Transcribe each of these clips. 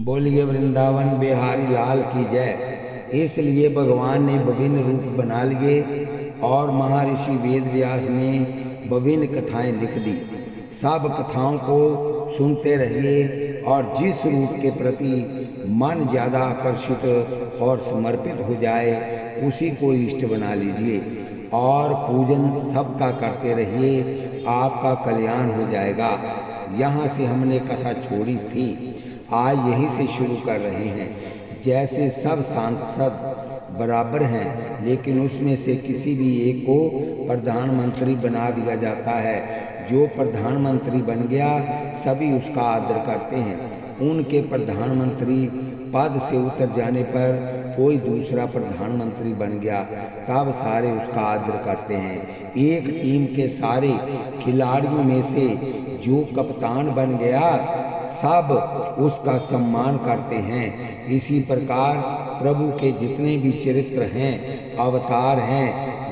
बोलिए वृंदावन बिहारी लाल की जय। इसलिए भगवान ने विभिन्न रूप बना लिए और महर्षि वेद व्यास ने विभिन्न कथाएं लिख दी। सब कथाओं को सुनते रहिए और जिस रूप के प्रति मन ज़्यादा आकर्षित और समर्पित हो जाए उसी को इष्ट बना लीजिए और पूजन सबका करते रहिए, आपका कल्याण हो जाएगा। यहाँ से हमने कथा छोड़ी थी, आज यहीं से शुरू कर रहे हैं। जैसे सब सांसद बराबर हैं, लेकिन उसमें से किसी भी एक को प्रधानमंत्री बना दिया जाता है। जो प्रधानमंत्री बन गया सभी उसका आदर करते हैं। उनके प्रधानमंत्री पद से उतर जाने पर कोई दूसरा प्रधानमंत्री बन गया तब सारे उसका आदर करते हैं। एक टीम के सारे खिलाड़ियों में से जो कप्तान बन गया सब उसका सम्मान करते हैं। इसी प्रकार प्रभु के जितने भी चरित्र हैं, अवतार हैं,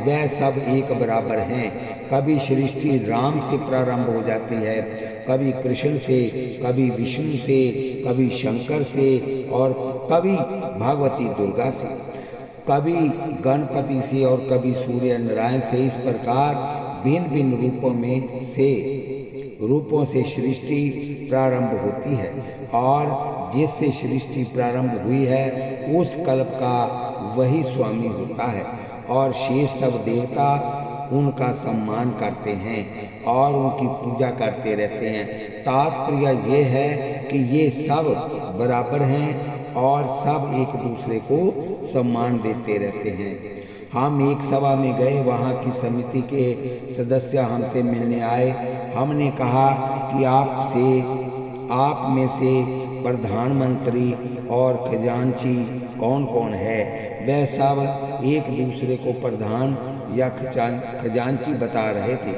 वह सब एक बराबर हैं। कभी सृष्टि राम से प्रारंभ हो जाती है, कभी कृष्ण से, कभी विष्णु से, कभी शंकर से और कभी भगवती दुर्गा से, कभी गणपति से और कभी सूर्य नारायण से। इस प्रकार भिन्न भिन्न रूपों से सृष्टि प्रारंभ होती है और जिससे सृष्टि प्रारंभ हुई है उस कल्प का वही स्वामी होता है और शेष सब देवता उनका सम्मान करते हैं और उनकी पूजा करते रहते हैं। तात्पर्य ये है कि ये सब बराबर हैं और सब एक दूसरे को सम्मान देते रहते हैं। हम एक सभा में गए, वहाँ की समिति के सदस्य हमसे मिलने आए। हमने कहा कि आप में से प्रधानमंत्री और खजांची कौन कौन है। वह सब एक दूसरे को प्रधान या खजांची बता रहे थे।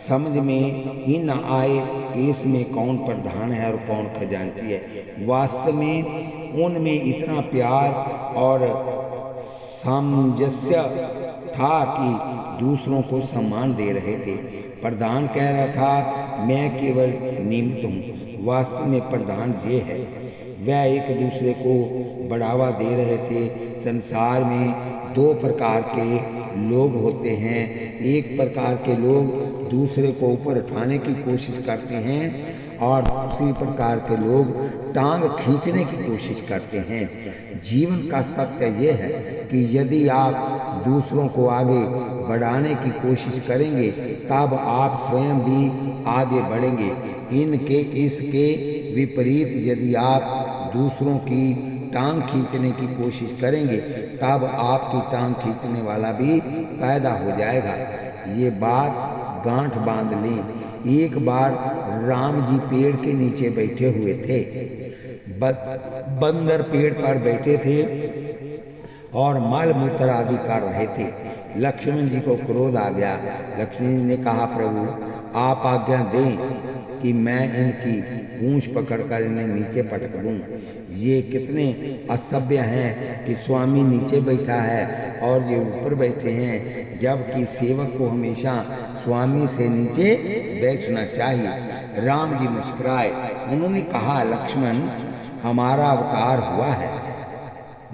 समझ में ही न आए कि इसमें कौन प्रधान है और कौन खजांची है। वास्तव में उनमें इतना प्यार और सामंजस्य था कि दूसरों को सम्मान दे रहे थे। प्रधान कह रहा था मैं केवल निमित्त हूँ, वास्तव में प्रधान ये है। वह एक दूसरे को बढ़ावा दे रहे थे। संसार में दो प्रकार के लोग होते हैं। एक प्रकार के लोग दूसरे को ऊपर उठाने की कोशिश करते हैं और दूसरी प्रकार के लोग टांग खींचने की कोशिश करते हैं। जीवन का सत्य ये है कि यदि आप दूसरों को आगे बढ़ाने की कोशिश करेंगे तब आप स्वयं भी आगे बढ़ेंगे। इसके विपरीत यदि आप दूसरों की टांग खींचने की कोशिश करेंगे तब आपकी टांग खींचने वाला भी पैदा हो जाएगा। ये बात गांठ बांध लें। एक बार राम जी पेड़ के नीचे बैठे हुए थे। बंदर पेड़ पर बैठे थे और मल मूत्र आदि कर रहे थे। लक्ष्मण जी को क्रोध आ गया। लक्ष्मण जी ने कहा प्रभु आप आज्ञा दें कि मैं इनकी पूंछ पकड़कर इन्हें नीचे पटक दूं। ये कितने असभ्य हैं कि स्वामी नीचे बैठा है और ये ऊपर बैठे हैं, जबकि सेवक को हमेशा स्वामी से नीचे बैठना चाहिए। राम जी मुस्कुराए। उन्होंने कहा लक्ष्मण हमारा अवतार हुआ है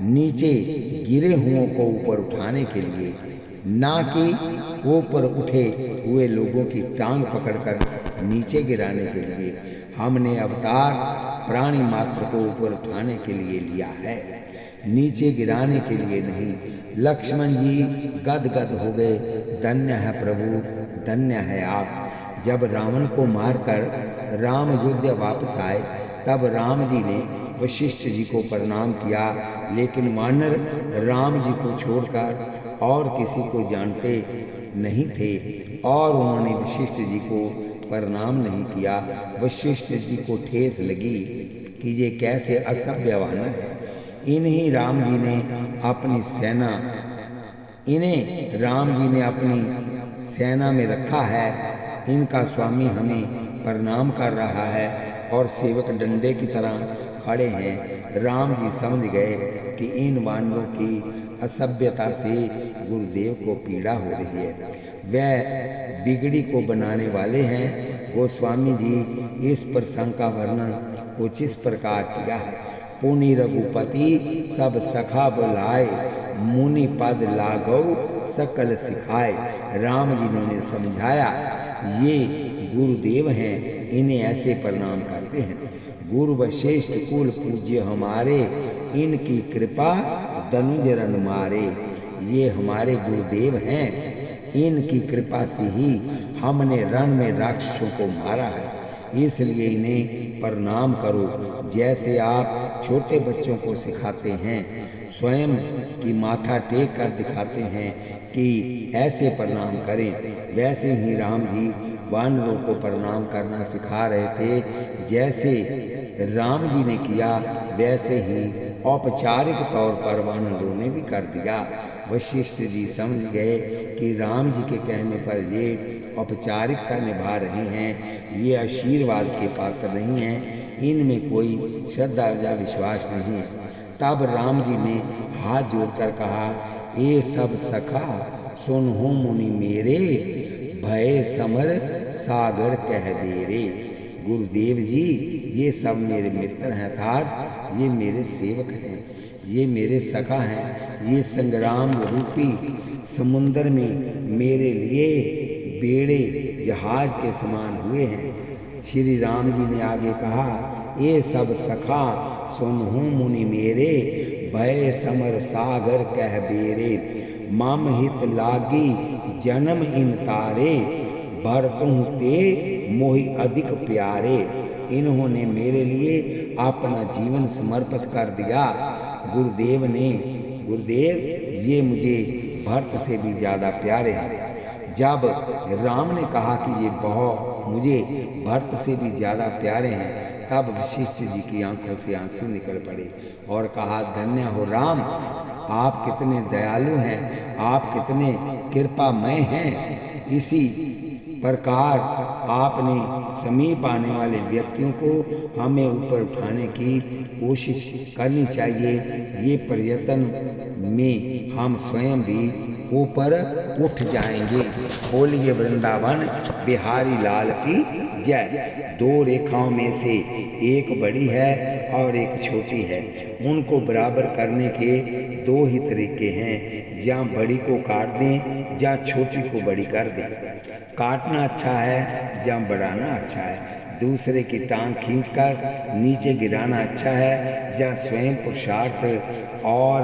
नीचे गिरे हुओं को ऊपर उठाने के लिए, ना कि ऊपर उठे हुए लोगों की टांग पकड़कर नीचे गिराने के लिए। हमने अवतार प्राणी मात्र को ऊपर उठाने के लिए लिया है, नीचे गिराने के लिए नहीं। लक्ष्मण जी गदगद हो गए। धन्य है प्रभु, धन्य है आप। जब रावण को मारकर राम अयोध्या वापस आए तब राम जी ने वशिष्ठ जी को प्रणाम किया, लेकिन वानर राम जी को छोड़कर और किसी को जानते नहीं थे और उन्होंने वशिष्ठ जी को प्रणाम नहीं किया। वशिष्ठ जी को ठेस लगी कि ये कैसे असभ्य वानर है। इन्हें राम जी ने अपनी सेना में रखा है। इनका स्वामी हमें प्रणाम कर रहा है और सेवक डंडे की तरह खड़े हैं। राम जी समझ गए कि इन वानरों की असभ्यता से गुरुदेव को पीड़ा हो रही है। वह बिगड़ी को बनाने वाले हैं। गोस्वामी जी इस प्रसंग का वर्णन कुछ इस प्रकार किया है। पुनि रघुपति सब सखा बुलाए, मुनि पद लागो सकल सिखाए। राम जी ने समझाया, ये गुरुदेव हैं, इन्हें ऐसे प्रणाम करते हैं। गुरु वशिष्ठ कुल पूज्य हमारे, इनकी कृपा दनुज रन मारे। ये हमारे गुरुदेव हैं, इनकी कृपा से ही हमने रण में राक्षसों को मारा है, इसलिए इन्हें प्रणाम करो। जैसे आप छोटे बच्चों को सिखाते हैं, स्वयं की माथा टेक कर दिखाते हैं कि ऐसे प्रणाम करें, वैसे ही राम जी वानरों को प्रणाम करना सिखा रहे थे। जैसे राम जी ने किया, वैसे ही औपचारिक तौर पर वानरों ने भी कर दिया। वशिष्ठ जी समझ गए कि राम जी के कहने पर ये औपचारिकता निभा रहे हैं, ये आशीर्वाद के पात्र नहीं हैं, इनमें कोई श्रद्धा या विश्वास नहीं है। तब राम जी ने हाथ जोड़कर कहा, ये सब सखा सुनहु मुनि मेरे, भय समर सागर कह बेरे। गुरुदेव जी, ये सब मेरे मित्र हैं, अर्थात ये मेरे सेवक हैं, ये मेरे सखा हैं। ये संग्राम रूपी समुद्र में मेरे लिए बेड़े जहाज के समान हुए हैं। श्री राम जी ने आगे कहा, ये सब सखा सुनहु मुनि मेरे, भय समर सागर कह बेरे। मम हित लागी जन्म इन तारे, भरतुँ ते मोहि अधिक प्यारे। इन्होंने मेरे लिए अपना जीवन समर्पित कर दिया। गुरुदेव, ये मुझे भरत से भी ज़्यादा प्यारे हैं। जब राम ने कहा कि ये मुझे भरत से भी ज़्यादा प्यारे हैं, तब वशिष्ठ जी की आंखों से आंसू निकल पड़े और कहा, धन्य हो राम, आप कितने दयालु हैं, आप कितने कृपामय हैं। इसी प्रकार आपने समीप आने वाले व्यक्तियों को हमें ऊपर उठाने की कोशिश करनी चाहिए। ये प्रयत्न में हम स्वयं भी ऊपर उठ जाएंगे। बोलिए वृंदावन बिहारी लाल की जय। दो रेखाओं में से एक बड़ी है और एक छोटी है, उनको बराबर करने के दो ही तरीके हैं। जहाँ बड़ी को काट दें, जहाँ छोटी को बड़ी कर दें। काटना अच्छा है, जहाँ बढ़ाना अच्छा है। दूसरे की टांग खींचकर नीचे गिराना अच्छा है, जहाँ स्वयं पुरुषार्थ और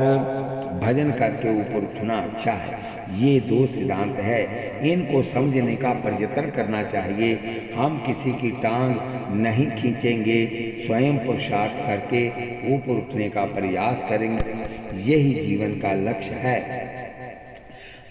भजन करके ऊपर उठना अच्छा है। ये दो सिद्धांत है, इनको समझने का प्रयत्न करना चाहिए। हम किसी की टांग नहीं खींचेंगे, स्वयं पुरुषार्थ करके ऊपर उठने का प्रयास करेंगे। यही जीवन का लक्ष्य है।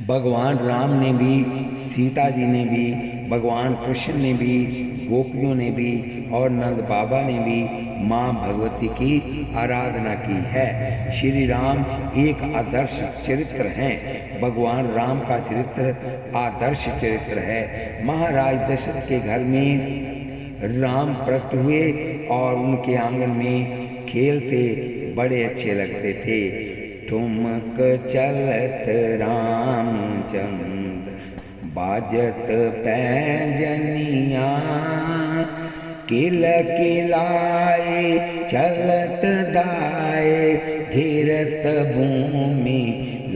भगवान राम ने भी, सीता जी ने भी, भगवान कृष्ण ने भी, गोपियों ने भी और नंद बाबा ने भी माँ भगवती की आराधना की है। श्री राम एक आदर्श चरित्र हैं। भगवान राम का चरित्र आदर्श चरित्र है। महाराज दशरथ के घर में राम प्रकट हुए और उनके आंगन में खेलते बड़े अच्छे लगते थे। ठुमक चलत रामचंद्र, बाजत पैजनिया, किल किलाए चलत दाए, घेरत भूमि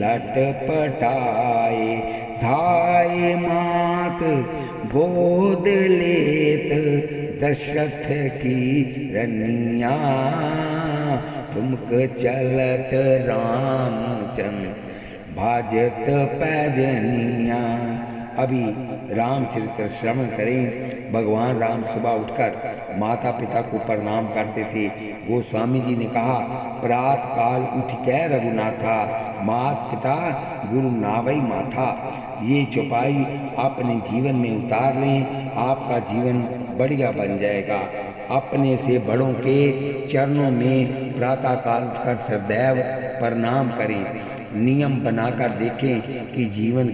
लटपटाए, धाय मात गोद लेत दशरथ की रनिया, ठुमक चलत रामचंद्र, भाजत पैजनिया। अभी रामचरित्र श्रवण करें। भगवान राम सुबह उठकर माता पिता को प्रणाम करते थे। गोस्वामी जी ने कहा, प्रात काल उठ कै रघुनाथा, मात पिता गुरु नावई माथा। ये चौपाई अपने जीवन में उतार लें, आपका जीवन बढ़िया बन जाएगा। अपने से बड़ों के चरणों में प्रातः काल उठकर सदैव प्रणाम करें। नियम बनाकर देखें कि जीवन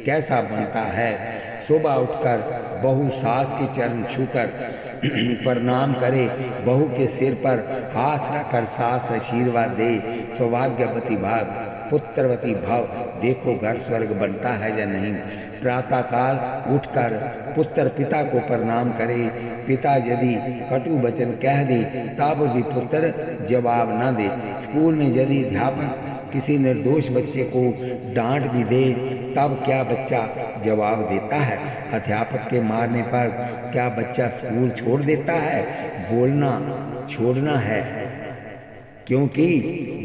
कैसा बनता है। सुबह उठकर बहू सास के चरण छूकर प्रणाम करे, बहू के सिर पर हाथ रखकर सास आशीर्वाद दे, सौभाग्यवती पुत्रवती भव, देखो घर स्वर्ग बनता है या नहीं। प्रातःकाल उठकर पुत्र पिता को प्रणाम करे, पिता यदि कटु वचन कह दे तब भी पुत्र जवाब न दे। स्कूल में यदि अध्यापक किसी निर्दोष बच्चे को डांट भी दे तब क्या बच्चा जवाब देता है? अध्यापक के मारने पर क्या बच्चा स्कूल छोड़ देता है? बोलना छोड़ना है, क्योंकि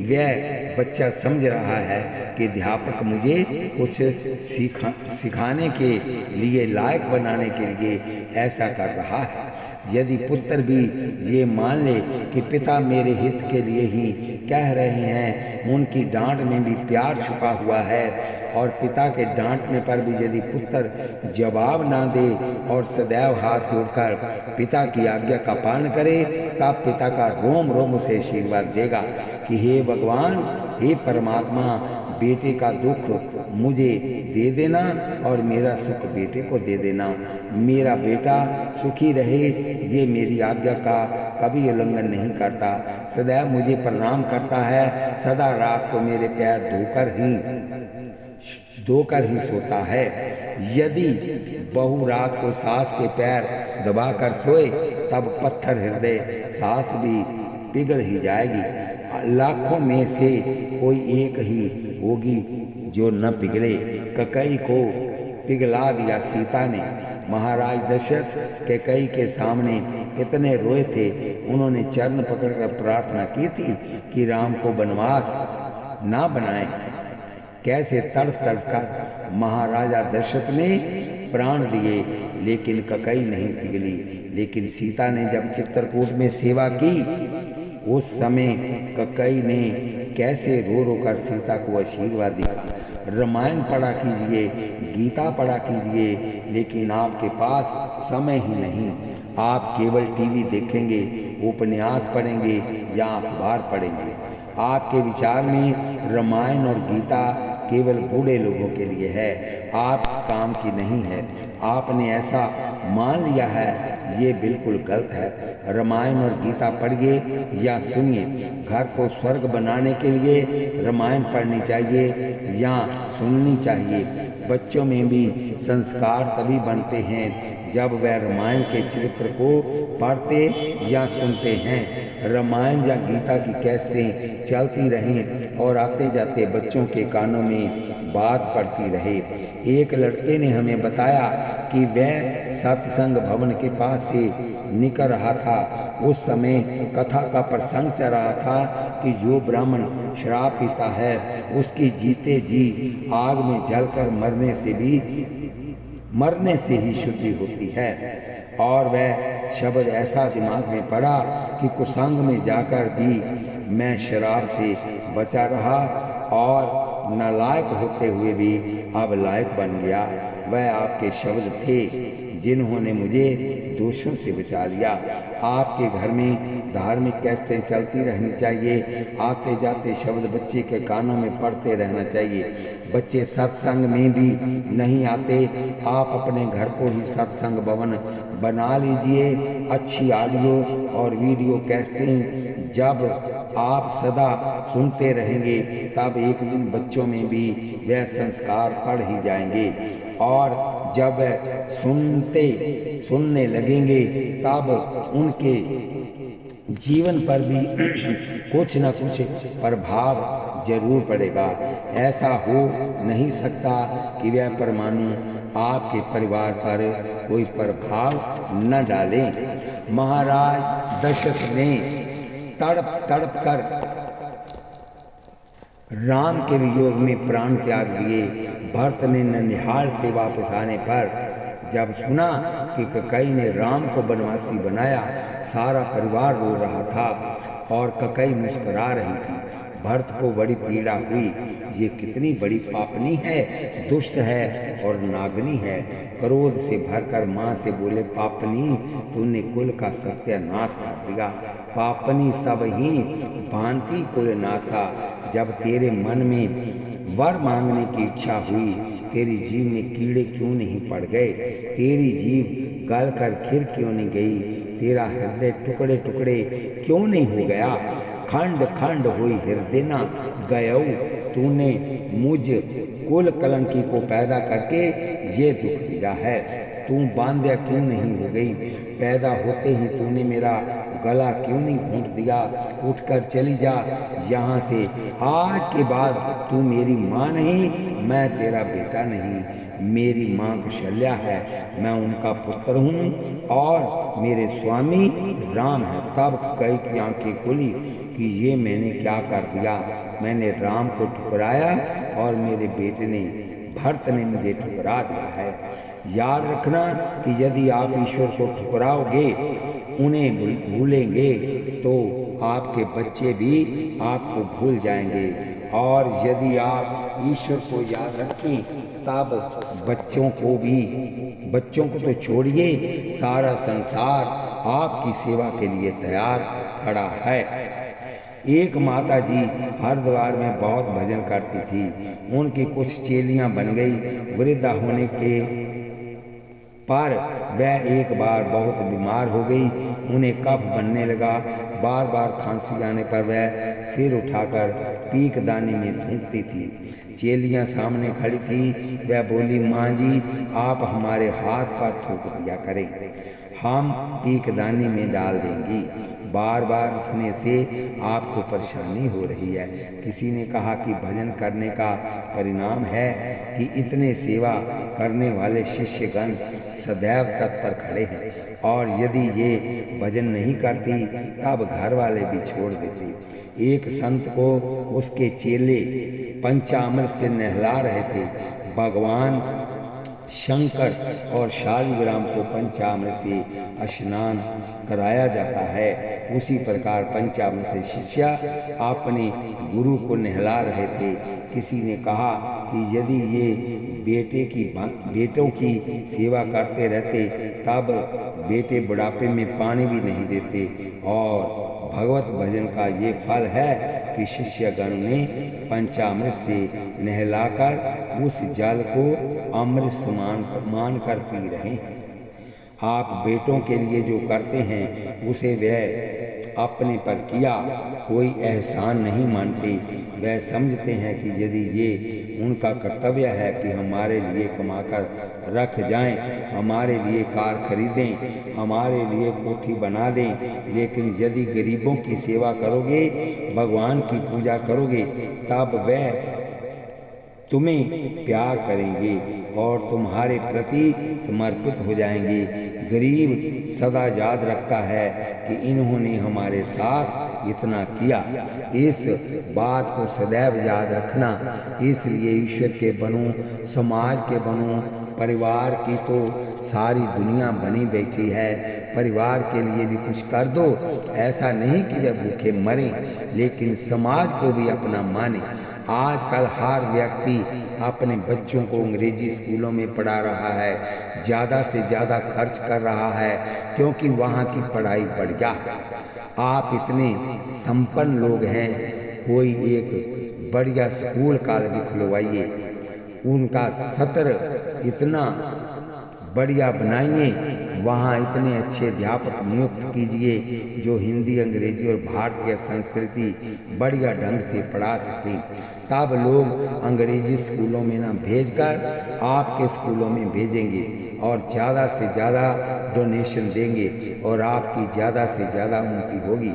वह बच्चा समझ रहा है कि अध्यापक मुझे कुछ सिखाने के लिए, लायक बनाने के लिए ऐसा कर रहा है। यदि पुत्र भी ये मान ले कि पिता मेरे हित के लिए ही कह रहे हैं, उनकी डांट में भी प्यार छुपा हुआ है, और पिता के डांटने पर भी यदि पुत्र जवाब ना दे और सदैव हाथ जोड़कर पिता की आज्ञा का पालन करे, तब पिता का रोम रोम उसे आशीर्वाद देगा कि हे भगवान, हे परमात्मा, बेटे का दुख मुझे दे देना और मेरा सुख बेटे को दे देना। मेरा बेटा सुखी रहे, ये मेरी आज्ञा का कभी उल्लंघन नहीं करता, सदैव मुझे प्रणाम करता है, सदा रात को मेरे पैर धोकर ही सोता है। यदि बहू रात को सास के पैर दबाकर सोए तब पत्थर हृदय सास भी पिघल ही जाएगी। लाखों में से कोई एक ही होगी जो न पिघले। ककई को पिघला दिया सीता ने। महाराज दशरथ कैकेयी के सामने इतने रोए थे, उन्होंने चरण पकड़कर प्रार्थना की थी कि राम को वनवास ना बनाए। कैसे तड़फ कर महाराजा दशरथ ने प्राण दिए, लेकिन कैकेयी नहीं पिघली। लेकिन सीता ने जब चित्रकूट में सेवा की, उस समय कैकेयी ने कैसे रो रो कर सीता को आशीर्वाद दिया। रामायण पढ़ा कीजिए, गीता पढ़ा कीजिए, लेकिन आपके पास समय ही नहीं। आप केवल टीवी देखेंगे, उपन्यास पढ़ेंगे या अखबार पढ़ेंगे। आपके विचार में रामायण और गीता केवल बूढ़े लोगों के लिए है, आप काम की नहीं है। आपने ऐसा मान लिया है, ये बिल्कुल गलत है। रामायण और गीता पढ़िए या सुनिए। घर को स्वर्ग बनाने के लिए रामायण पढ़नी चाहिए या सुननी चाहिए। बच्चों में भी संस्कार तभी बनते हैं जब वह रामायण के चरित्र को पढ़ते या सुनते हैं। रामायण या गीता की कैसेटें चलती रहें और आते जाते बच्चों के कानों में बात पड़ती रहे। एक लड़के ने हमें बताया कि वह सत्संग भवन के पास से निकल रहा था। उस समय कथा का प्रसंग चल रहा था कि जो ब्राह्मण शराब पीता है उसकी जीते जी आग में जलकर मरने से ही शुद्धि होती है। और वह शब्द ऐसा दिमाग में पड़ा कि कुसंग में जाकर भी मैं शराब से बचा रहा और नालायक होते हुए भी अब लायक बन गया। वह आपके शब्द थे जिन्होंने मुझे दोषों से बचा लिया। आपके घर में धार्मिक कैसेटें चलती रहनी चाहिए। आते जाते शब्द बच्चे के कानों में पढ़ते रहना चाहिए। बच्चे सत्संग में भी नहीं आते, आप अपने घर को ही सत्संग भवन बना लीजिए। अच्छी ऑडियो और वीडियो कैसेटें जब आप सदा सुनते रहेंगे, तब एक दिन बच्चों में भी वह संस्कार पड़ ही जाएंगे। और जब सुनने लगेंगे, तब उनके जीवन पर भी कुछ न कुछ प्रभाव जरूर पड़ेगा। ऐसा हो नहीं सकता कि वह परमाणु आपके परिवार पर कोई प्रभाव न डाले। महाराज दशरथ ने तड़प कर राम के वियोग में प्राण त्याग दिए। भरत ने ननिहाल से वापस आने पर जब सुना कि कैकेयी ने राम को बनवासी बनाया, सारा परिवार रो रहा था और कैकेयी मुस्कुरा रही थी। भरत को बड़ी पीड़ा हुई। ये कितनी बड़ी पापनी है, दुष्ट है और नागनी है। क्रोध से भरकर माँ से बोले, पापनी, तूने कुल का सत्यानाश कर दिया। पापनी सब ही भांति कुल नासा। जब तेरे मन में वर मांगने की इच्छा हुई, तेरी जीभ में कीड़े क्यों नहीं पड़ गए? तेरी जीभ गल कर खिर क्यों नहीं गई? तेरा हृदय टुकड़े टुकड़े क्यों नहीं हो गया? खंड खंड हुई हृदय न गयऊ तूने मुझ कुल कलंकी को पैदा करके ये दुख दिया है। तू बांध्या क्यों नहीं हो गई? पैदा होते ही तूने मेरा गला क्यों नहीं घूंट दिया? उठकर चली जा यहाँ से। आज के बाद तू मेरी माँ नहीं, मैं तेरा बेटा नहीं। मेरी माँ कौशल्या है, मैं उनका पुत्र हूँ और मेरे स्वामी राम है। तब कई की आंखें खुली कि ये मैंने क्या कर दिया? मैंने राम को ठुकराया और मेरे बेटे ने भरत ने मुझे ठुकरा दिया है। याद रखना कि यदि आप ईश्वर को ठुकराओगे, उन्हें भूलेंगे, तो आपके बच्चे भी आपको भूल जाएंगे। और यदि आप ईश्वर को याद रखें, तब बच्चों को तो छोड़िए, सारा संसार आपकी सेवा के लिए तैयार खड़ा है। एक माता जी हरिद्वार में बहुत भजन करती थी। उनकी कुछ चेलियां बन गई। वृद्धा होने के पर वह एक बार बहुत बीमार हो गई। उन्हें कफ बनने लगा। बार बार खांसी आने पर वह सिर उठाकर पीकदानी में थूकती थी। चेलियां सामने खड़ी थी। वह बोली, माँ जी, आप हमारे हाथ पर थूक दिया करें, हम पीकदानी में डाल देंगी। बार बार उठने से आपको परेशानी हो रही है। किसी ने कहा कि भजन करने का परिणाम है कि इतने सेवा करने वाले शिष्यगण सदैव तत्पर खड़े हैं, और यदि ये भजन नहीं करती तब घर वाले भी छोड़ देते। एक संत को उसके चेले पंचामृत से नहला रहे थे। भगवान शंकर और शालिग्राम को पंचामृत से स्नान कराया जाता है। उसी प्रकार पंचामृत से शिष्य अपने गुरु को नहला रहे थे। किसी ने कहा कि यदि ये बेटों की सेवा करते रहते, तब बेटे बुढ़ापे में पानी भी नहीं देते। और भगवत भजन का ये फल है कि शिष्यगण ने पंचामृत से नहलाकर उस जल को अमृत समान मानकर पी रहे हैं। आप बेटों के लिए जो करते हैं उसे वह अपने पर किया कोई एहसान नहीं मानते। वह समझते हैं कि यदि ये उनका कर्तव्य है कि हमारे लिए कमाकर रख जाएं, हमारे लिए कार खरीदें, हमारे लिए कोठी बना दें। लेकिन यदि गरीबों की सेवा करोगे, भगवान की पूजा करोगे, तब वह तुम्हें प्यार करेंगे और तुम्हारे प्रति समर्पित हो जाएंगे। गरीब सदा याद रखता है कि इन्होंने हमारे साथ इतना किया। इस बात को सदैव याद रखना। इसलिए ईश्वर के बनो, समाज के बनो। परिवार की तो सारी दुनिया बनी बैठी है, परिवार के लिए भी कुछ कर दो। ऐसा नहीं कि वे भूखे मरें, लेकिन समाज को भी अपना माने। आजकल हर व्यक्ति अपने बच्चों को अंग्रेजी स्कूलों में पढ़ा रहा है, ज़्यादा से ज़्यादा खर्च कर रहा है, क्योंकि वहाँ की पढ़ाई बढ़िया है। आप इतने संपन्न लोग हैं, कोई एक बढ़िया स्कूल कॉलेज खुलवाइए, उनका सत्र इतना बढ़िया बनाइए, वहाँ इतने अच्छे अध्यापक नियुक्त कीजिए जो हिंदी, अंग्रेजी और भारतीय संस्कृति बढ़िया ढंग से पढ़ा सकें। तब लोग अंग्रेजी स्कूलों में ना भेजकर आपके स्कूलों में भेजेंगे और ज़्यादा से ज़्यादा डोनेशन देंगे और आपकी ज़्यादा से ज़्यादा उन्नति होगी।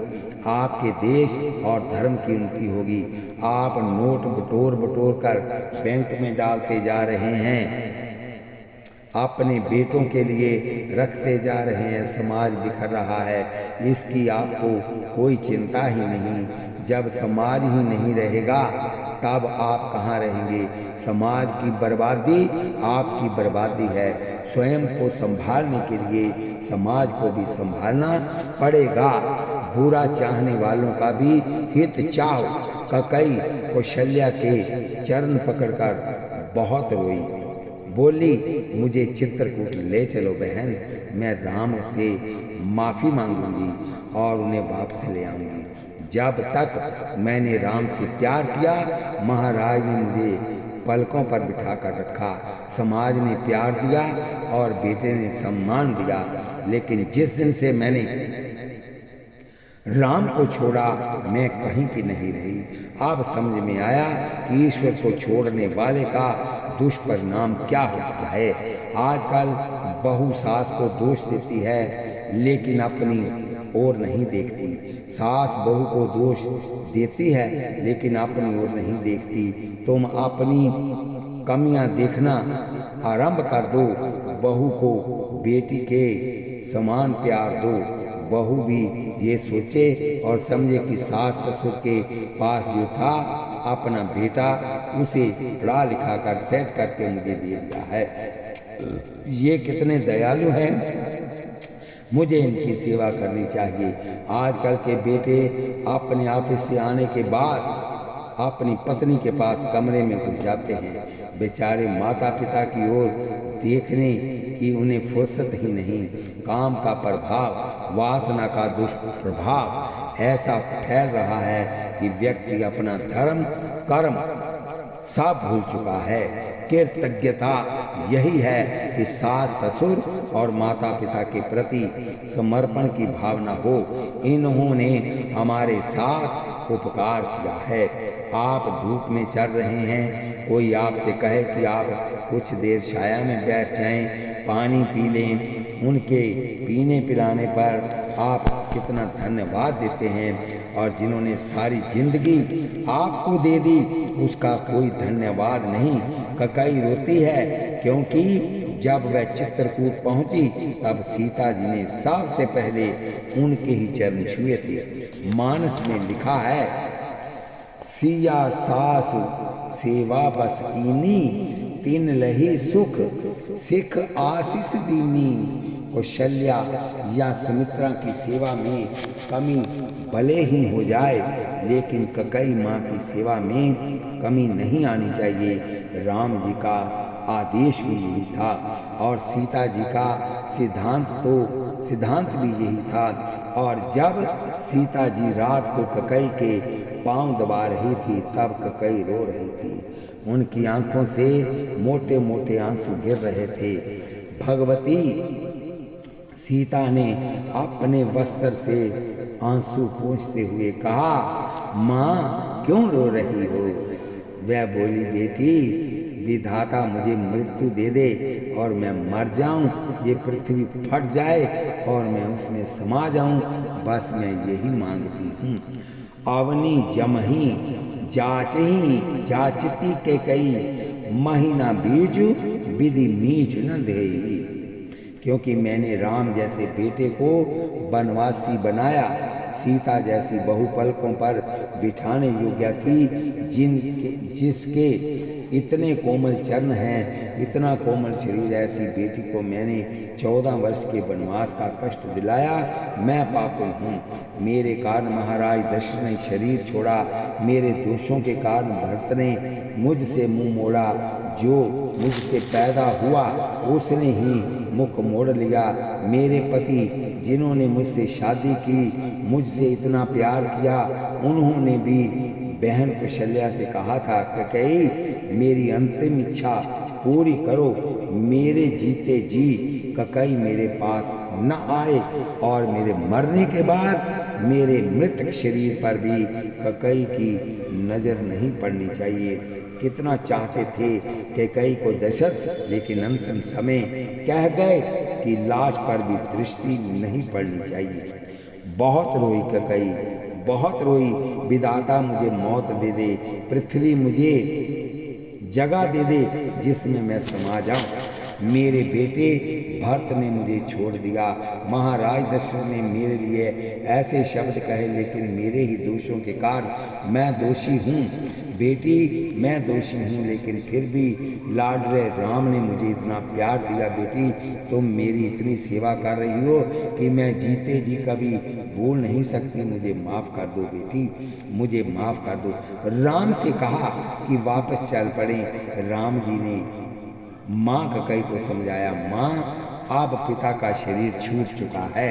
आपके देश और धर्म की उन्नति होगी। आप नोट बटोर कर बैंक में डालते जा रहे हैं, अपने बेटों के लिए रखते जा रहे हैं, समाज बिखर रहा है। इसकी आपको कोई चिंता ही नहीं। जब समाज ही नहीं रहेगा तब आप कहाँ रहेंगे? समाज की बर्बादी आपकी बर्बादी है। स्वयं को संभालने के लिए समाज को भी संभालना पड़ेगा। बुरा चाहने वालों का भी हित चाहो। ककई कौशल्या के चरण पकड़कर बहुत रोई, बोली, मुझे चित्रकूट ले चलो बहन, मैं राम से माफ़ी मांगूंगी और उन्हें वापस ले आऊंगी। जब तक मैंने राम से प्यार किया, महाराज ने मुझे पलकों पर बिठा कर रखा, समाज ने प्यार दिया और बेटे ने सम्मान दिया। लेकिन जिस दिन से मैंने राम को छोड़ा मैं कहीं की नहीं रही। अब समझ में आया कि ईश्वर को छोड़ने वाले का दुष्परिणाम क्या होता है। आजकल बहू सास को दोष देती है लेकिन अपनी ओर नहीं देखती। सास बहू को दोष देती है लेकिन अपनी ओर नहीं देखती। तुम अपनी कमियां देखना आरंभ कर दो। बहू को बेटी के समान प्यार दो। बहू भी ये सोचे और समझे कि सास ससुर के पास जो था अपना बेटा, उसे पढ़ा लिखा कर सेट करके मुझे दे दिया है। ये कितने दयालु हैं, मुझे इनकी सेवा करनी चाहिए। आजकल के बेटे अपने ऑफिस से आने के बाद अपनी पत्नी के पास कमरे में घुस जाते हैं। बेचारे माता पिता की ओर देखने की उन्हें फुर्सत ही नहीं। काम का प्रभाव, वासना का दुष्प्रभाव ऐसा फैल रहा है कि व्यक्ति अपना धर्म कर्म सब भूल चुका है। कृतज्ञता यही है कि सास ससुर और माता पिता के प्रति समर्पण की भावना हो। इन्होंने हमारे साथ उपकार किया है। आप धूप में चल रहे हैं, कोई आपसे कहे कि आप कुछ देर छाया में बैठ जाएं, पानी पी लें, उनके पीने पिलाने पर आप कितना धन्यवाद देते हैं। और जिन्होंने सारी जिंदगी आपको दे दी उसका कोई धन्यवाद नहीं। ककाई रोती है क्योंकि जब वह चित्रकूट पहुंची तब सीता जी ने सबसे पहले उनके ही चरण छुए थे। मानस में लिखा है, सिया सासु सेवा बस कीनी, तिन लही सुख सिख आशीष दीनी। कौशल्या या सुमित्रा की सेवा में कमी भले ही हो जाए लेकिन ककई माँ की सेवा में कमी नहीं आनी चाहिए। राम जी का आदेश भी यही था और सीता जी का सिद्धांत भी यही था। और जब सीता जी रात को ककई के पांव दबा रही थी तब ककई रो रही थी। उनकी आंखों से मोटे मोटे आंसू गिर रहे थे। भगवती सीता ने अपने वस्त्र से आंसू पोंछते हुए कहा, माँ क्यों रो रही हो? वह बोली, बेटी विधाता मुझे मृत्यु दे दे और मैं मर जाऊं, ये पृथ्वी फट जाए और मैं उसमें समा जाऊं, बस मैं यही मांगती हूँ। अवनी जमही जाचही जाचती के कई, महीना बीजु विधि मीज न देई। क्योंकि मैंने राम जैसे बेटे को वनवासी बनाया, सीता जैसी बहु पलकों पर बिठाने योग्य थी, जिसके इतने कोमल चरण हैं, इतना कोमल शरीर, ऐसी बेटी को मैंने 14 वर्ष के वनवास का कष्ट दिलाया। मैं पापी हूँ, मेरे कारण महाराज दशरथ ने शरीर छोड़ा, मेरे दोषों के कारण भरत ने मुझसे मुंह मोड़ा, जो मुझसे पैदा हुआ उसने ही मुख मोड़ लिया। मेरे पति जिन्होंने मुझसे शादी की, मुझसे इतना प्यार किया, उन्होंने भी बहन कौशल्या से कहा था ककई मेरी अंतिम इच्छा पूरी करो, मेरे जीते जी ककई मेरे पास न आए और मेरे मरने के बाद मेरे मृतक शरीर पर भी ककई की नजर नहीं पड़नी चाहिए। कितना चाहते थे ककई को दशरथ, लेकिन अंतिम समय कह गए कि लाश पर भी दृष्टि नहीं पड़नी चाहिए। बहुत रोई ककई, बहुत रोई, विधाता मुझे मौत दे दे, पृथ्वी मुझे जगह दे दे जिसमें मैं समा जाऊं। मेरे बेटे भरत ने मुझे छोड़ दिया, महाराज दशरथ ने मेरे लिए ऐसे शब्द कहे, लेकिन मेरे ही दोषों के कारण मैं दोषी हूँ। बेटी मैं दोषी हूँ, लेकिन फिर भी लाडले राम ने मुझे इतना प्यार दिया। बेटी तुम मेरी इतनी सेवा कर रही हो कि मैं जीते जी कभी भूल नहीं सकती, मुझे माफ़ कर दो बेटी, मुझे माफ़ कर दो। राम से कहा कि वापस चल पड़े। राम जी ने माँ ककई को समझाया, माँ अब पिता का शरीर छूट चुका है,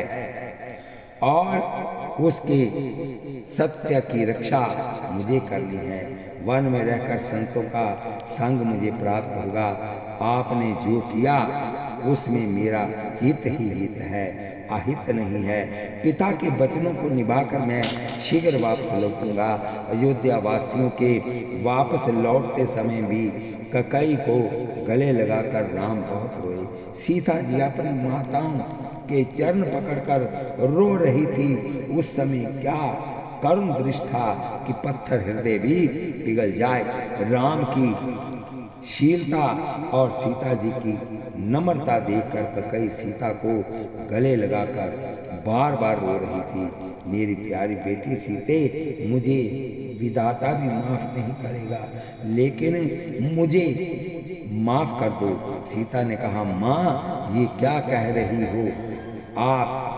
और उसके सत्य की रक्षा मुझे करनी है। वन में रहकर संतों का संग मुझे प्राप्त होगा। आपने जो किया उसमें मेरा हित ही हित है, अहित नहीं है। पिता के वचनों को निभाकर मैं शीघ्र वापस लौटूंगा। अयोध्या वासियों के वापस लौटते समय भी ककई को गले लगाकर राम बहुत रोए। सीता जी अपनी माताओं के चरण पकड़कर रो रही थी। उस समय क्या करुण दृश्य था कि पत्थर हृदय भी पिघल जाए। राम की शीलता और सीता जी की नम्रता देखकर ककई सीता को गले लगाकर बार बार रो रही थी। मेरी प्यारी बेटी सीते, मुझे विधाता भी माफ नहीं करेगा, लेकिन मुझे माफ कर दो। सीता ने कहा, माँ ये क्या कह रही हो आप?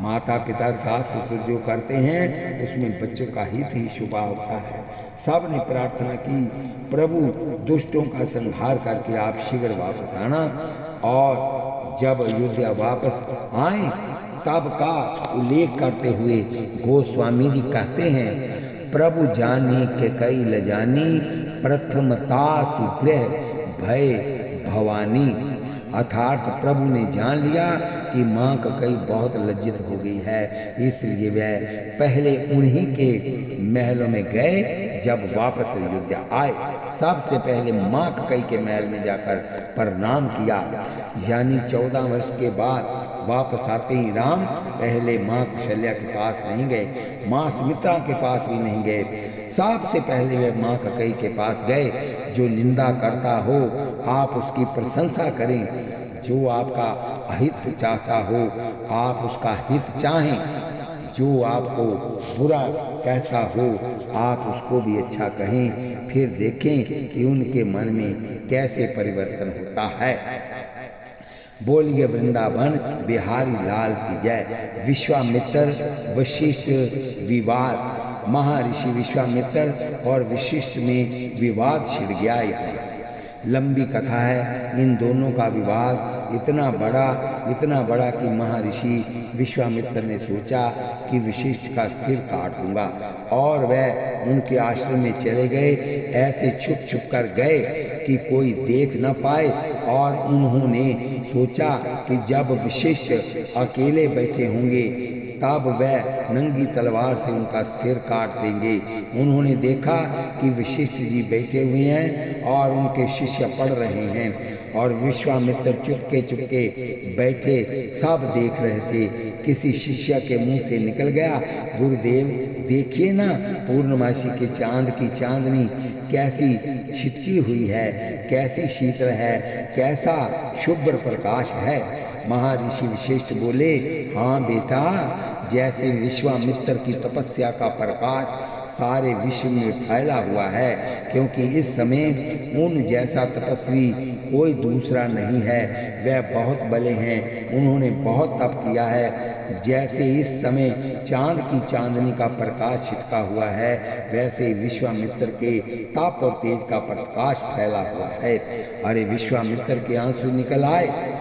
माता पिता सास ससुर जो करते हैं उसमें बच्चों का हित ही छुपा होता है। सब ने प्रार्थना की, प्रभु दुष्टों का संहार करके आप शीघ्र वापस आना। और जब अयोध्या वापस आए तब का उल्लेख करते हुए गोस्वामी जी कहते हैं, प्रभु जानी के कई लजानी, प्रथमता सुग्रह भय भवानी। अर्थात प्रभु ने जान लिया कि माँ ककई बहुत लज्जित हो गई है, इसलिए वह पहले उन्हीं के महलों में गए। जब वापस अयोध्या आए सबसे पहले माँ ककई के महल में जाकर प्रणाम किया। यानी 14 वर्ष के बाद वापस आते ही राम पहले माँ कौशल्या के पास नहीं गए, माँ सुमित्रा के पास भी नहीं गए। सबसे पहले वे माँ ककई के पास गए। जो निंदा करता हो आप उसकी प्रशंसा करें, जो आपका अहित चाहता हो आप उसका हित चाहें, जो आपको बुरा कहता हो आप उसको भी अच्छा कहें। फिर देखें कि उनके मन में कैसे परिवर्तन होता है। बोलिए वृंदावन बिहारी लाल की जय। विश्वामित्र वशिष्ठ विवाद। महर्षि विश्वामित्र और वशिष्ठ में विवाद छिड़ गया। लंबी कथा है। इन दोनों का विवाद इतना बड़ा कि महर्षि विश्वामित्र ने सोचा कि वशिष्ठ का सिर काट दूंगा और वह उनके आश्रम में चले गए। ऐसे छुप छुप कर गए कि कोई देख न पाए। और उन्होंने सोचा कि जब वशिष्ठ अकेले बैठे होंगे तब वह नंगी तलवार से उनका सिर काट देंगे। उन्होंने देखा कि वशिष्ठ जी बैठे हुए हैं और उनके शिष्य पढ़ रहे हैं और विश्वामित्र चुपके बैठे सब देख रहे थे। किसी शिष्य के मुंह से निकल गया, गुरुदेव देखिए ना, पूर्णमासी के चांद की चांदनी कैसी छिटकी हुई है, कैसी शीतल है, कैसा शुभ्र प्रकाश है। महर्षि वशिष्ठ बोले, हाँ बेटा, जैसे विश्वामित्र की तपस्या का प्रकाश सारे विश्व में फैला हुआ है, क्योंकि इस समय उन जैसा तपस्वी कोई दूसरा नहीं है। वह बहुत बले हैं, उन्होंने बहुत तप किया है। जैसे इस समय चांद की चांदनी का प्रकाश छिटका हुआ है, वैसे विश्वामित्र के तप और तेज का प्रकाश फैला हुआ है। अरे विश्वामित्र के आंसू निकल आए।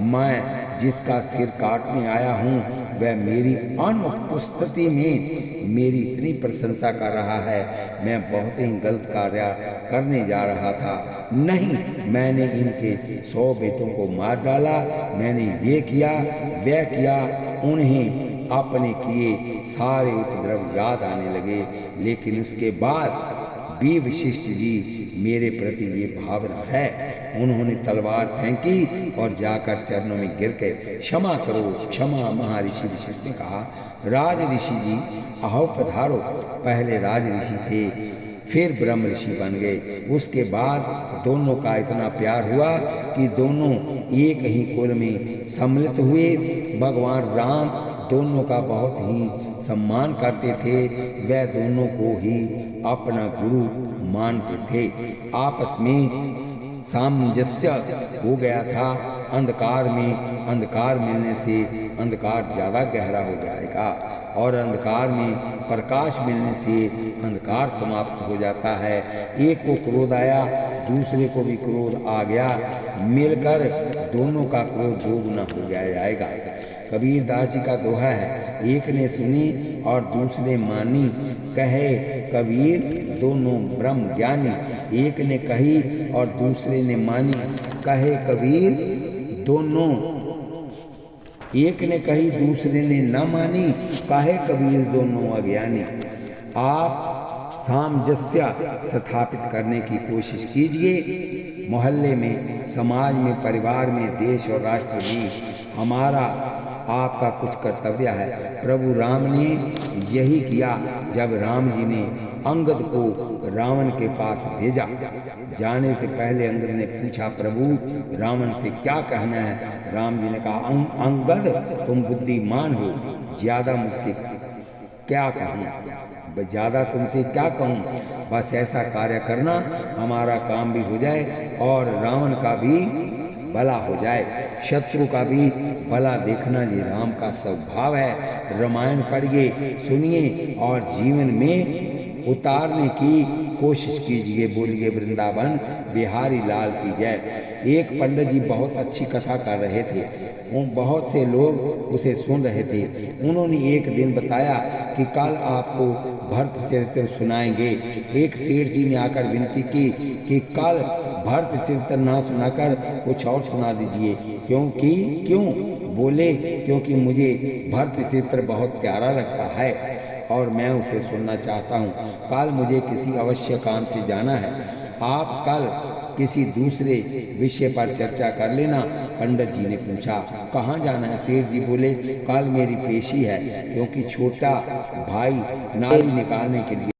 मैं जिसका सिर काटने आया हूँ वह मेरी अनुपस्थिति में मेरी इतनी प्रशंसा कर रहा है। मैं बहुत ही गलत कार्य करने जा रहा था। नहीं, मैंने इनके 100 बेटों को मार डाला। मैंने ये किया वह किया। उन्हें अपने किए सारे उपद्रव याद आने लगे। लेकिन उसके बाद भी वशिष्ठ जी मेरे प्रति ये भावना है। उन्होंने तलवार फेंकी और जाकर चरणों में गिर के क्षमा करो, क्षमा। महर्षि वशिष्ठ ने कहा, राज ऋषि जी आओ पधारो। पहले राज ऋषि थे, फिर ब्रह्म ऋषि बन गए। उसके बाद दोनों का इतना प्यार हुआ कि दोनों एक ही कुल में सम्मिलित हुए। भगवान राम दोनों का बहुत ही सम्मान करते थे। वह दोनों को ही अपना गुरु मानते थे। आपस में सामंजस्य हो गया था। अंधकार में अंधकार मिलने से अंधकार ज़्यादा गहरा हो जाएगा और अंधकार में प्रकाश मिलने से अंधकार समाप्त हो जाता है। एक को क्रोध आया, दूसरे को भी क्रोध आ गया, मिलकर दोनों का क्रोध दोगुना हो जाएगा। कबीर दास जी का दोहा है, एक ने सुनी और दूसरे मानी, कहे कबीर दोनों ब्रह्म ज्ञानी। एक ने कही और दूसरे ने मानी, कहे कबीर दोनों, एक ने कही दूसरे ने न मानी, कहे कबीर दोनों अज्ञानी। आप सामंजस्य स्थापित करने की कोशिश कीजिए। मोहल्ले में, समाज में, परिवार में, देश और राष्ट्र में हमारा आपका कुछ कर्तव्य है। प्रभु राम ने यही किया जब राम जी ने अंगद को रावण के पास भेजा। जाने से पहले अंगद ने पूछा, प्रभु रावण से क्या कहना है? राम जी ने कहा, अंगद तुम बुद्धिमान हो, ज्यादा मुझसे क्या कहूँ, ज़्यादा तुमसे क्या कहूँ, बस ऐसा कार्य करना हमारा काम भी हो जाए और रावण का भी भला हो जाए, शत्रु का भी भला देखना ये राम का स्वभाव है। रामायण पढ़िए, सुनिए और जीवन में उतारने की कोशिश कीजिए। बोलिए वृंदावन बिहारी लाल की जय। एक पंडित जी बहुत अच्छी कथा कर रहे थे, बहुत से लोग उसे सुन रहे थे। उन्होंने एक दिन बताया कि कल आपको भरत चरित्र सुनाएंगे। एक सेठ जी ने आकर विनती की कि कल भरत चरित्र ना सुनाकर कुछ और सुना दीजिए। क्यों? बोले क्योंकि मुझे भरत चरित्र बहुत प्यारा लगता है और मैं उसे सुनना चाहता हूँ। कल मुझे किसी अवश्य काम से जाना है, आप कल किसी दूसरे विषय पर चर्चा कर लेना। पंडित जी ने पूछा, कहाँ जाना है? सेठ जी बोले, कल मेरी पेशी है, क्योंकि छोटा भाई नाली निकालने के लिए